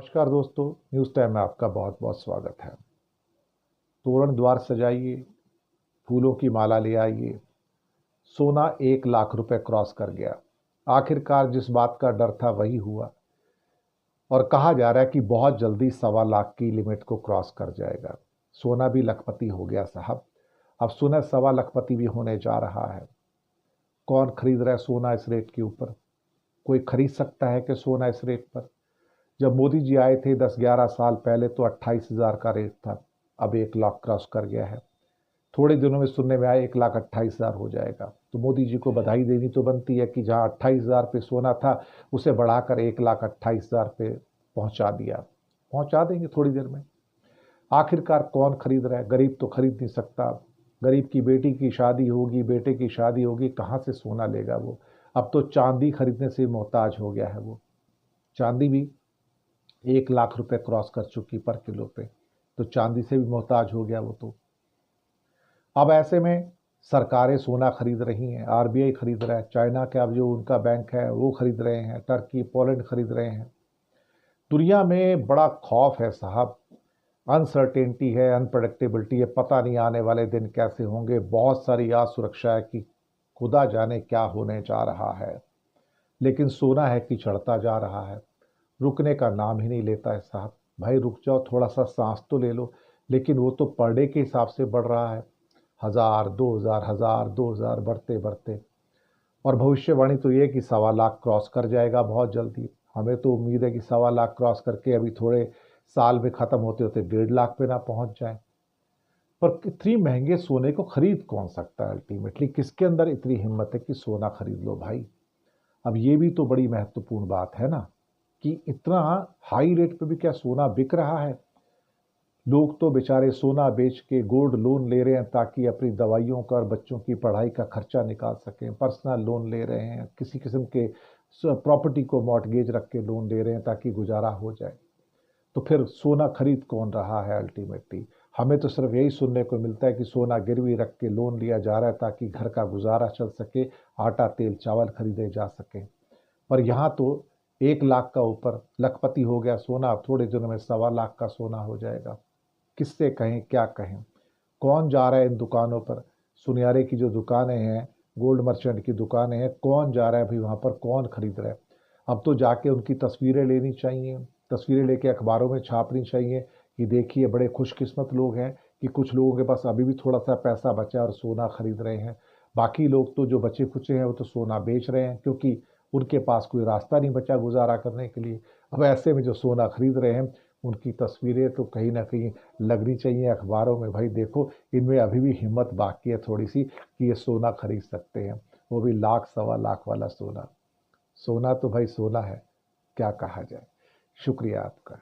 नमस्कार दोस्तों, news time में आपका बहुत बहुत स्वागत है। तोरण द्वार सजाइए, फूलों की माला ले आइए। सोना 1 लाख रुपए क्रॉस कर गया। आखिरकार जिस बात का डर था वही हुआ और कहा जा रहा है कि बहुत जल्दी 1.25 लाख की लिमिट को क्रॉस कर जाएगा। सोना भी लखपति हो गया साहब। अब सोना 1.25 लाखपति भी होने जा रहा है। कौन खरीद रहा है सोना इस रेट के ऊपर? कोई खरीद सकता है कि सोना इस रेट पर? जब मोदी जी आए थे 10-11 साल पहले तो 28,000 का रेट था। अब 1 लाख क्रॉस कर गया है। थोड़े दिनों में सुनने में आया 1,28,000 हो जाएगा। तो मोदी जी को बधाई देनी तो बनती है कि जहां 28,000 पे सोना था उसे बढ़ाकर 1,28,000 पे पहुंचा दिया। पहुंचा देंगे थोड़ी देर में। आखिरकार कौन खरीद रहा है? गरीब तो खरीद नहीं सकता। गरीब की बेटी की शादी होगी, बेटे की शादी होगी, कहां से सोना लेगा वो? अब तो चांदी खरीदने से मोहताज हो गया है वो। चांदी भी 1 लाख रुपए क्रॉस कर चुकी पर किलो पे। तो चांदी से भी मोहताज हो गया वो तो। अब ऐसे में सरकारें सोना खरीद रही हैं, आरबीआई खरीद रहा है, चाइना का जो उनका बैंक है वो खरीद रहे हैं, टर्की पोलैंड खरीद रहे हैं। दुनिया में बड़ा खौफ है साहब। अनसर्टेनिटी है, अनप्रडिक्टेबिलिटी है, पता नहीं आने वाले दिन कैसे होंगे। बहुत सारी असुरक्षा है कि खुदा जाने क्या होने जा रहा है। लेकिन सोना है कि चढ़ता जा रहा है, रुकने का नाम ही नहीं लेता है साहब। भाई रुक जाओ, थोड़ा सा सांस तो ले लो। लेकिन वो तो पर डे के हिसाब से बढ़ रहा है। 1,000, 2,000, 1,000, 2,000 बढ़ते बढ़ते। और भविष्यवाणी तो ये कि 1.25 लाख क्रॉस कर जाएगा बहुत जल्दी। हमें तो उम्मीद है कि 1.25 लाख क्रॉस करके अभी थोड़े साल में खत्म होते होते 1.5 लाख पे ना पहुंच जाए। पर इतनी महंगे सोने को खरीद कौन सकता है? अल्टीमेटली किसके अंदर इतनी हिम्मत है कि सोना खरीद लो भाई? अब ये भी तो बड़ी महत्वपूर्ण बात है ना कि इतना हाई रेट पे भी क्या सोना बिक रहा है। लोग तो बेचारे सोना बेच के गोल्ड लोन ले रहे हैं ताकि अपनी दवाइयों का और बच्चों की पढ़ाई का खर्चा निकाल सकें। पर्सनल लोन ले रहे हैं, किसी किस्म के प्रॉपर्टी को मॉर्टगेज रख के लोन ले रहे हैं ताकि गुजारा हो जाए। तो फिर सोना खरीद कौन रहा है अल्टीमेटली? हमें तो सिर्फ यही सुनने को मिलता है कि सोना गिरवी रख के लोन लिया जा रहा है ताकि घर का गुजारा चल सके, आटा तेल चावल खरीदे जा सके। पर यहाँ तो 1 लाख का ऊपर लखपति हो गया सोना। अब थोड़े दिनों में 1.25 लाख का सोना हो जाएगा। किससे कहें, क्या कहें? कौन जा रहा है इन दुकानों पर? सुनियारे की जो दुकानें हैं, गोल्ड मर्चेंट की दुकानें हैं, कौन जा रहा है अभी वहाँ पर? कौन खरीद रहा है? अब तो जाके उनकी तस्वीरें लेनी चाहिए। तस्वीरें लेके अखबारों में छापनी चाहिए कि देखिए बड़े खुशकिस्मत लोग हैं कि कुछ लोगों के पास अभी भी थोड़ा सा पैसा बचा और सोना खरीद रहे हैं। बाकी लोग तो जो बचे खुचे हैं वो तो सोना बेच रहे हैं क्योंकि उनके पास कोई रास्ता नहीं बचा गुजारा करने के लिए। अब ऐसे में जो सोना खरीद रहे हैं उनकी तस्वीरें तो कहीं ना कहीं लगनी चाहिए अखबारों में। भाई देखो, इनमें अभी भी हिम्मत बाकी है थोड़ी सी कि ये सोना खरीद सकते हैं, वो भी 1,00,000 1.25 लाख वाला सोना। सोना तो भाई सोना है, क्या कहा जाए। शुक्रिया आपका।